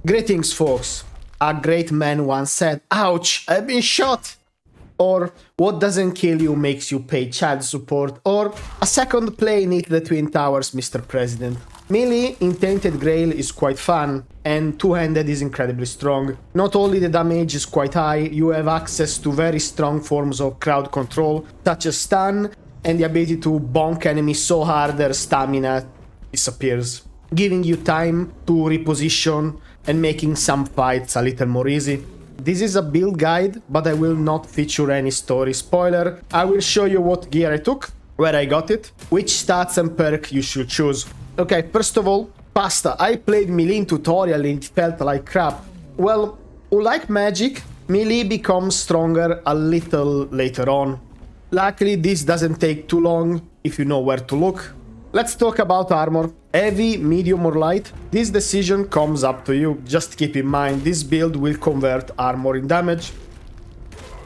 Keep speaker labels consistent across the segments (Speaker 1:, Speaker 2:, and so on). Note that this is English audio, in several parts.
Speaker 1: Greetings, folks. A great man once said, "Ouch, I've been shot." Or, "What doesn't kill you makes you pay child support." Or, "A second plane hit the Twin Towers, Mr. President." Melee in Tainted Grail is quite fun, and two-handed is incredibly strong. Not only the damage is quite high, you have access to very strong forms of crowd control, such as stun, and the ability to bonk enemies so hard their stamina disappears, giving you time to reposition and making some fights a little more easy. This is a build guide, but I will not feature any story spoiler. I will show you what gear I took, where I got it, which stats and perk you should choose. Okay, first of all, pasta. I played melee in tutorial and it felt like crap. Well, like magic, melee becomes stronger a little later on. Luckily, this doesn't take too long if you know where to look. Let's talk about armor. Heavy, medium or light? This decision comes up to you. Just keep in mind, this build will convert armor in damage.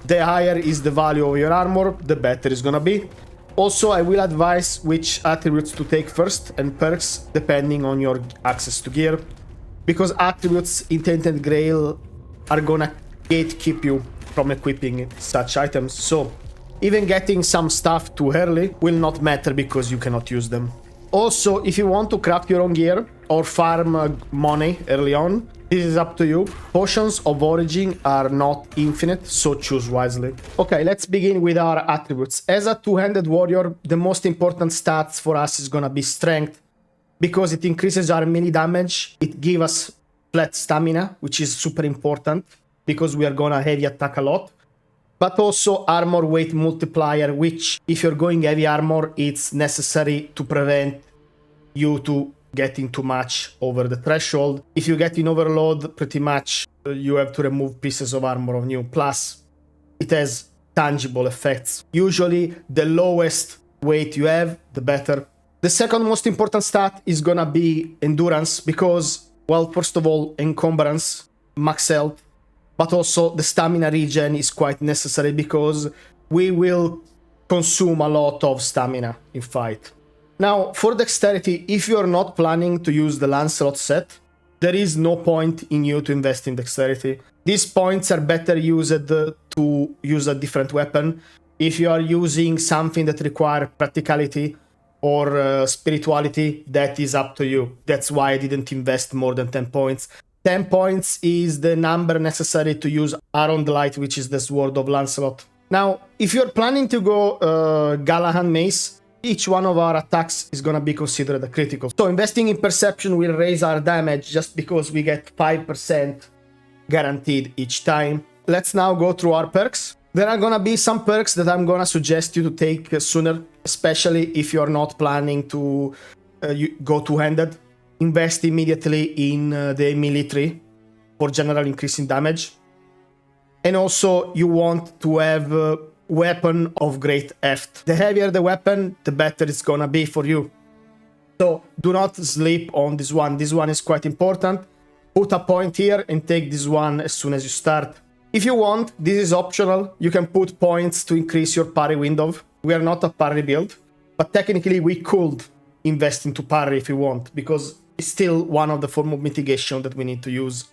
Speaker 1: The higher is the value of your armor, the better it's gonna be. Also, I will advise which attributes to take first and perks depending on your access to gear, because attributes in Tainted Grail are gonna gatekeep you from equipping such items. So even getting some stuff too early will not matter because you cannot use them. Also, if you want to craft your own gear or farm money early on, this is up to you. Potions of origin are not infinite, so choose wisely. Okay, let's begin with our attributes. As a two-handed warrior, the most important stats for us is gonna be strength, because it increases our melee damage, it gives us flat stamina, which is super important, because we are gonna heavy attack a lot. But also armor weight multiplier, which if you're going heavy armor, it's necessary to prevent you to getting too much over the threshold. If you get in overload, pretty much you have to remove pieces of armor on you. Plus, it has tangible effects. Usually, the lowest weight you have, the better. The second most important stat is gonna be endurance, because, well, first of all, encumbrance, max health, but also the stamina regen is quite necessary because we will consume a lot of stamina in fight. Now, for dexterity, if you're not planning to use the Lancelot set, there is no point in you to invest in dexterity. These points are better used to use a different weapon. If you are using something that requires practicality or spirituality, that is up to you. That's why I didn't invest more than 10 points. 10 points is the number necessary to use Aron the Light, which is the Sword of Lancelot. Now, if you're planning to go Galahad Mace, each one of our attacks is gonna be considered a critical. So investing in Perception will raise our damage just because we get 5% guaranteed each time. Let's now go through our perks. There are gonna be some perks that I'm gonna suggest you to take sooner, especially if you're not planning to go two-handed. Invest immediately in the melee tree for general increase in damage. And also, you want to have a weapon of great heft. The heavier the weapon, the better it's gonna be for you. So do not sleep on this one. This one is quite important. Put a point here and take this one as soon as you start. If you want, this is optional. You can put points to increase your parry window. We are not a parry build, but technically we could invest into parry if you want, because it's still one of the form of mitigation that we need to use.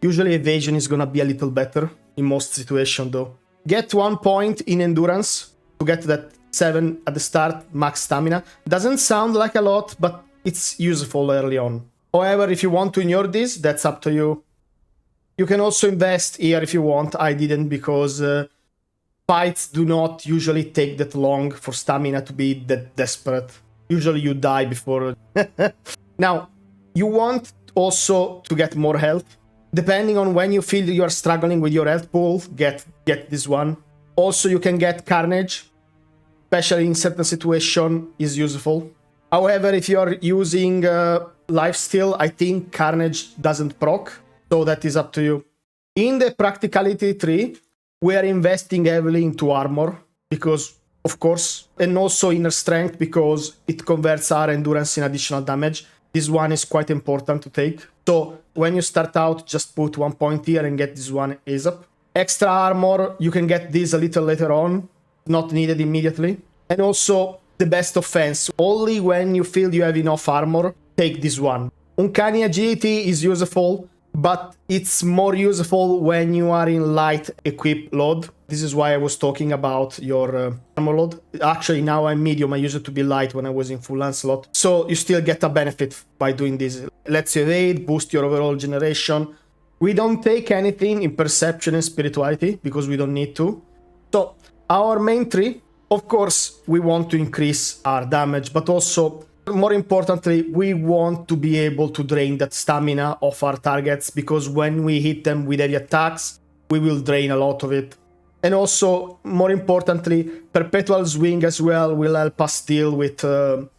Speaker 1: Usually evasion is gonna be a little better in most situations though. Get 1 point in endurance to get that 7 at the start, max stamina. Doesn't sound like a lot, but it's useful early on. However, if you want to ignore this, that's up to you. You can also invest here if you want. I didn't, because fights do not usually take that long for stamina to be that desperate. Usually you die before. Now, you want also to get more health. Depending on when you feel you are struggling with your health pool, get this one. Also, you can get Carnage, especially in certain situations, is useful. However, if you are using Lifesteal, I think Carnage doesn't proc, so that is up to you. In the practicality tree, we are investing heavily into armor, because, of course, and also inner strength, because it converts our endurance in additional damage. This one is quite important to take. So when you start out, just put 1 point here and get this one ASAP. Extra armor, you can get this a little later on, not needed immediately. And also the best offense. Only when you feel you have enough armor, take this one. Uncanny agility is useful, but it's more useful when you are in light equip load. This is why I was talking about your armor load. Actually, now I'm medium. I used it to be light when I was in full Lancelot. So you still get a benefit by doing this. Lets you evade, boost your overall generation. We don't take anything in perception and spirituality because we don't need to. So our main tree, of course, we want to increase our damage, but also more importantly, we want to be able to drain that stamina of our targets, because when we hit them with heavy attacks, we will drain a lot of it. And also, more importantly, perpetual swing as well will help us deal with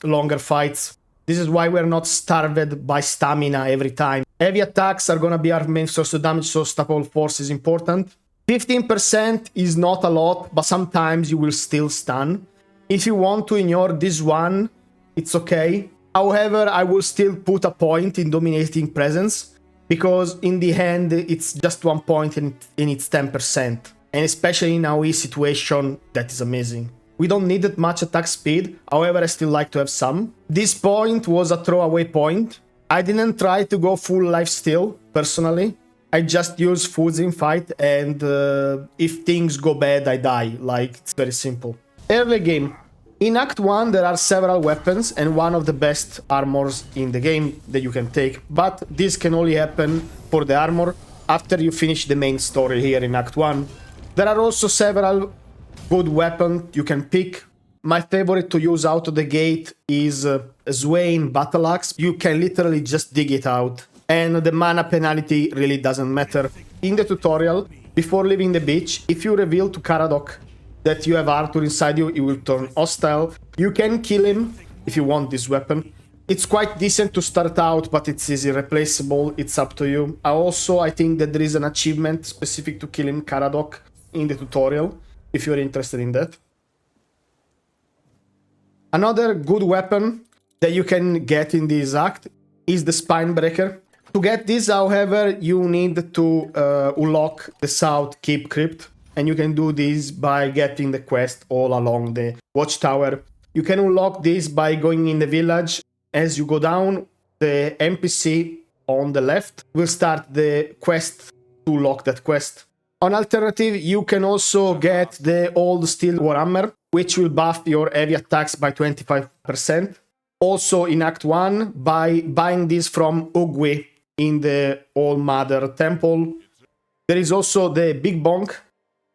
Speaker 1: longer fights. This is why we're not starved by stamina every time. Heavy attacks are gonna be our main source of damage, so staple force is important. 15% is not a lot, but sometimes you will still stun. If you want to ignore this one, it's okay. However, I will still put a point in dominating presence, because in the end, it's just 1 point and it's 10%. And especially in AoE situation, that is amazing. We don't need that much attack speed, however, I still like to have some. This point was a throwaway point. I didn't try to go full lifesteal, personally. I just use foods in fight, and if things go bad, I die. Like, it's very simple. Early game. In Act 1, there are several weapons and one of the best armors in the game that you can take, but this can only happen for the armor after you finish the main story here in Act 1. There are also several good weapons you can pick. My favorite to use out of the gate is Swain Battle Axe. You can literally just dig it out, and the mana penalty really doesn't matter. In the tutorial, before leaving the beach, if you reveal to Caradoc that you have Arthur inside you, he will turn hostile. You can kill him if you want this weapon. It's quite decent to start out, but it's easy replaceable. It's up to you. I think that there is an achievement specific to killing Caradoc in the tutorial, if you're interested in that. Another good weapon that you can get in this act is the Spinebreaker. To get this, however, you need to unlock the South Keep Crypt, and you can do this by getting the quest all along the watchtower. You can unlock this by going in the village. As you go down, the NPC on the left will start the quest to unlock that quest. On alternative, you can also get the Old Steel Warhammer, which will buff your heavy attacks by 25%. Also in Act 1, by buying this from Ugwe in the All Mother Temple. There is also the Big Bonk.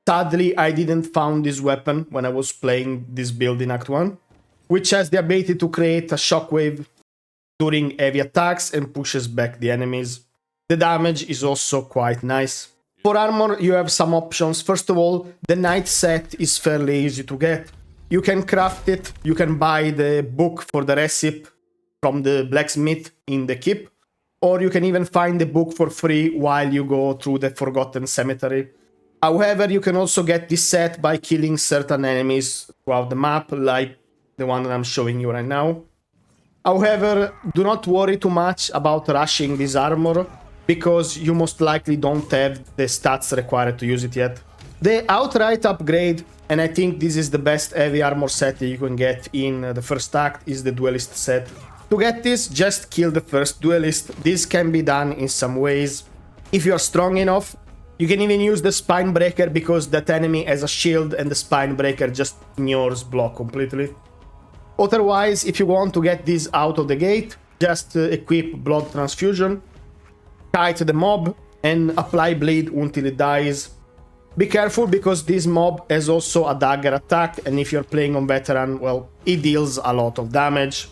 Speaker 1: Sadly, I didn't find this weapon when I was playing this build in Act 1, which has the ability to create a shockwave during heavy attacks and pushes back the enemies. The damage is also quite nice. For armor, you have some options. First of all, the Knight set is fairly easy to get. You can craft it, you can buy the book for the recipe from the blacksmith in the keep, or you can even find the book for free while you go through the Forgotten Cemetery. However, you can also get this set by killing certain enemies throughout the map, like the one that I'm showing you right now. However, do not worry too much about rushing this armor, because you most likely don't have the stats required to use it yet. The outright upgrade, and I think this is the best heavy armor set that you can get in the first act, is the Duelist set. To get this, just kill the first Duelist. This can be done in some ways. If you are strong enough, you can even use the Spinebreaker, because that enemy has a shield and the Spinebreaker just ignores block completely. Otherwise, if you want to get this out of the gate, just equip Blood Transfusion, kite the mob, and apply bleed until it dies. Be careful, because this mob has also a dagger attack, and if you're playing on veteran, well, it deals a lot of damage.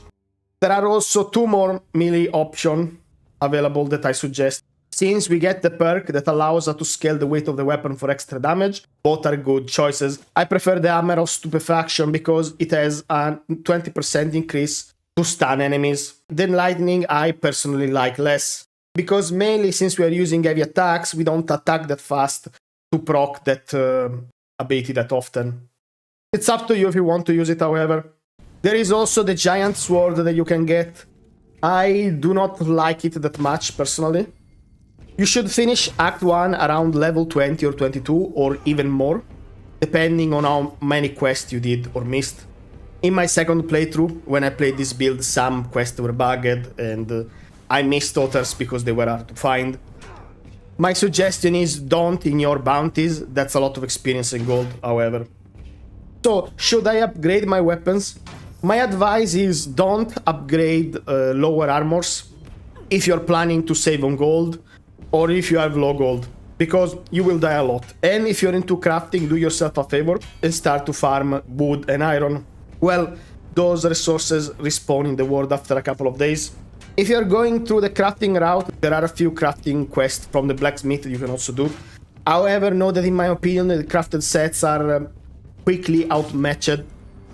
Speaker 1: There are also 2 more melee options available that I suggest. Since we get the perk that allows us to scale the weight of the weapon for extra damage, both are good choices. I prefer the Hammer of Stupefaction because it has a 20% increase to stun enemies. The Lightning I personally like less, because mainly since we are using heavy attacks, we don't attack that fast to proc that ability that often. It's up to you if you want to use it, however. There is also the Giant Sword that you can get. I do not like it that much, personally. You should finish Act 1 around level 20 or 22, or even more, depending on how many quests you did or missed. In my second playthrough, when I played this build, some quests were bugged, and I missed others because they were hard to find. My suggestion is don't in your bounties. That's a lot of experience in gold, however. So, should I upgrade my weapons? My advice is don't upgrade lower armors if you're planning to save on gold or if you have low gold, because you will die a lot. And if you're into crafting, do yourself a favor and start to farm wood and iron. Well, those resources respawn in the world after a couple of days. If you're going through the crafting route, there are a few crafting quests from the blacksmith that you can also do. However, know that in my opinion, the crafted sets are quickly outmatched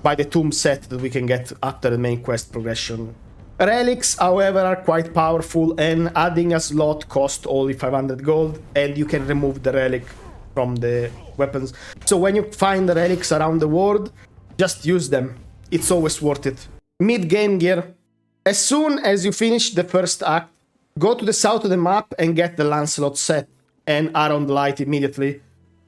Speaker 1: by the tomb set that we can get after the main quest progression. Relics, however, are quite powerful, and adding a slot costs only 500 gold, and you can remove the relic from the weapons. So when you find the relics around the world, just use them. It's always worth it. Mid-game gear. As soon as you finish the first act, go to the south of the map and get the Lancelot set and Iron Light immediately.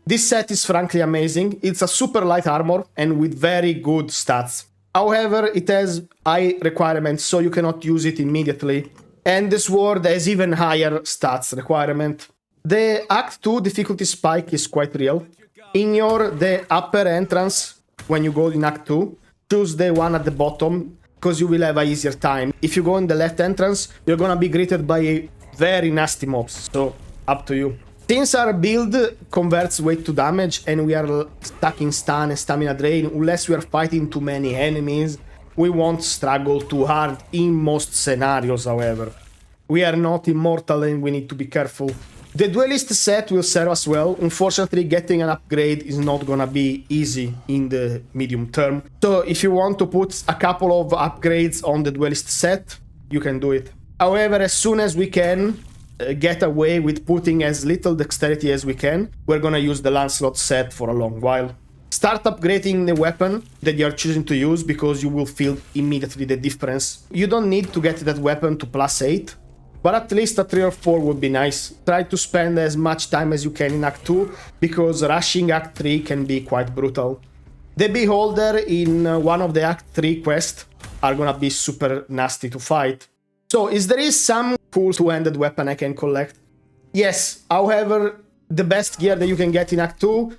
Speaker 1: This set is frankly amazing. It's a super light armor and with very good stats. However, it has high requirements, so you cannot use it immediately. And the sword has even higher stats requirement. The Act 2 difficulty spike is quite real. In the upper entrance, when you go in Act 2, choose the one at the bottom, because you will have a easier time. If you go in the left entrance, you're gonna be greeted by very nasty mobs, so up to you. Since our build converts weight to damage and we are stuck in stun and stamina drain, unless we are fighting too many enemies, we won't struggle too hard in most scenarios, however. We are not immortal and we need to be careful. The duelist set will serve us well. Unfortunately, getting an upgrade is not gonna be easy in the medium term. So if you want to put a couple of upgrades on the duelist set, you can do it. However, as soon as we can get away with putting as little dexterity as we can, we're gonna use the Lancelot set for a long while. Start upgrading the weapon that you're choosing to use because you will feel immediately the difference. You don't need to get that weapon to +8, but at least a 3 or 4 would be nice. Try to spend as much time as you can in Act 2, because rushing Act 3 can be quite brutal. The Beholder in one of the Act 3 quests are gonna be super nasty to fight. So, there is some cool two-handed weapon I can collect. Yes, however, the best gear that you can get in Act 2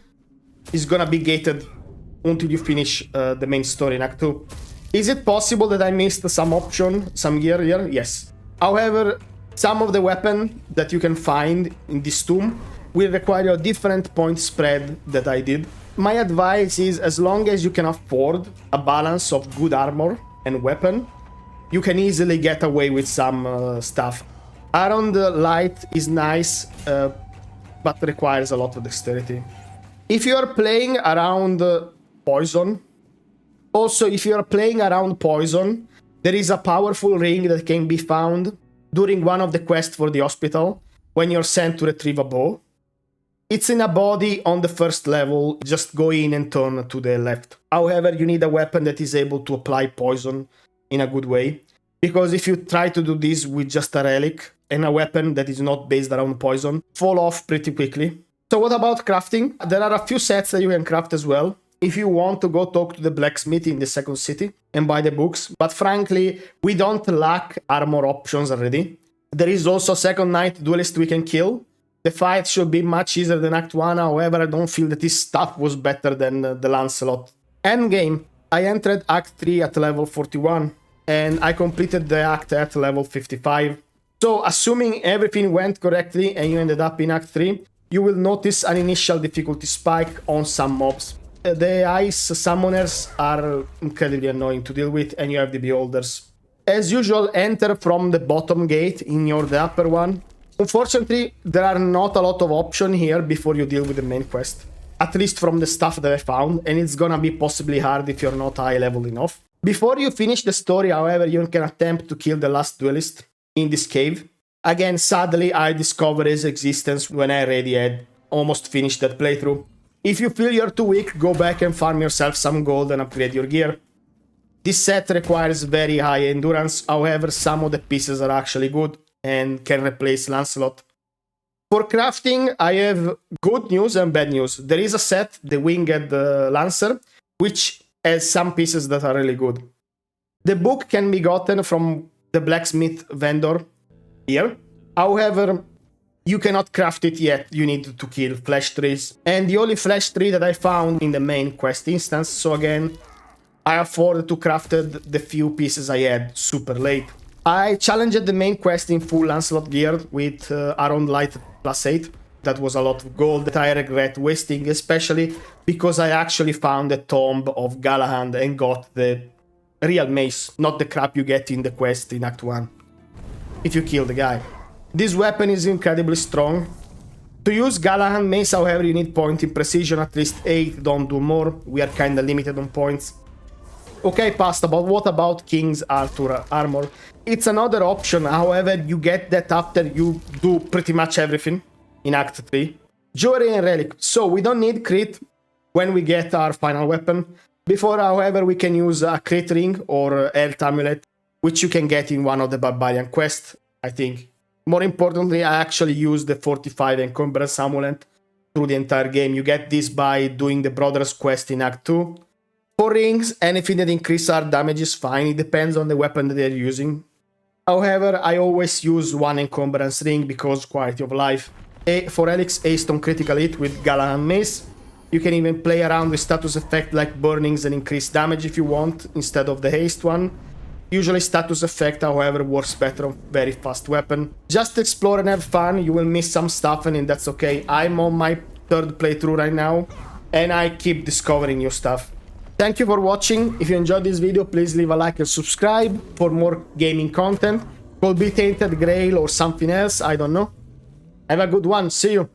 Speaker 1: is gonna be gated until you finish the main story in Act 2. Is it possible that I missed some gear here? Yes. However, some of the weapon that you can find in this tomb will require a different point spread that I did. My advice is, as long as you can afford a balance of good armor and weapon, you can easily get away with some stuff. Iron Light is nice, but requires a lot of dexterity. If you are playing around poison, there is a powerful ring that can be found during one of the quests for the hospital when you're sent to retrieve a bow. It's in a body on the first level, just go in and turn to the left. However, you need a weapon that is able to apply poison in a good way, because if you try to do this with just a relic and a weapon that is not based around poison, fall off pretty quickly. So what about crafting? There are a few sets that you can craft as well. If you want to go talk to the blacksmith in the second city and buy the books, but frankly, we don't lack armor options already. There is also a second knight duelist we can kill. The fight should be much easier than Act 1, however, I don't feel that this stuff was better than the Lancelot. Endgame. I entered Act 3 at level 41, and I completed the act at level 55. So, assuming everything went correctly and you ended up in Act 3, you will notice an initial difficulty spike on some mobs. The ice summoners are incredibly annoying to deal with, and you have the beholders. As usual, enter from the bottom gate in the upper one. Unfortunately, there are not a lot of options here before you deal with the main quest. At least from the stuff that I found, and it's gonna be possibly hard if you're not high level enough. Before you finish the story, however, you can attempt to kill the last duelist in this cave. Again, sadly, I discovered his existence when I already had almost finished that playthrough. If you feel you're too weak, go back and farm yourself some gold and upgrade your gear. This set requires very high endurance, however, some of the pieces are actually good and can replace Lancelot. For crafting, I have good news and bad news. There is a set, the Winged Lancer, which has some pieces that are really good. The book can be gotten from the blacksmith vendor here. However, You cannot craft it yet, you need to kill flesh trees. And the only flesh tree that I found in the main quest instance, so again, I afforded to craft the few pieces I had super late. I challenged the main quest in full Lancelot gear with Aron Light +8. That was a lot of gold that I regret wasting, especially because I actually found the tomb of Galahad and got the real mace, not the crap you get in the quest in Act 1, if you kill the guy. This weapon is incredibly strong. To use Galahad mace, however, you need point in precision, at least 8, don't do more. We are kinda limited on points. Okay, pasta, but what about King's Arthur armor? It's another option, however, you get that after you do pretty much everything in Act 3. Jewelry and relic. So we don't need crit when we get our final weapon. Before, however, we can use a crit ring or health amulet, which you can get in one of the barbarian quests, I think. More importantly, I actually use the 45 encumbrance amulet through the entire game. You get this by doing the Brothers quest in Act 2. For rings, anything that increases our damage is fine. It depends on the weapon that they're using. However, I always use one encumbrance ring because quality of life. For relics, haste on critical hit with Galahad mace. You can even play around with status effect like burnings and increase damage if you want, instead of the haste one. Usually status effect, however, works better on very fast weapon. Just explore and have fun. You will miss some stuff and that's okay. I'm on my 3rd playthrough right now and I keep discovering new stuff. Thank you for watching. If you enjoyed this video, please leave a like and subscribe for more gaming content. Could be Tainted Grail or something else, I don't know. Have a good one. See you.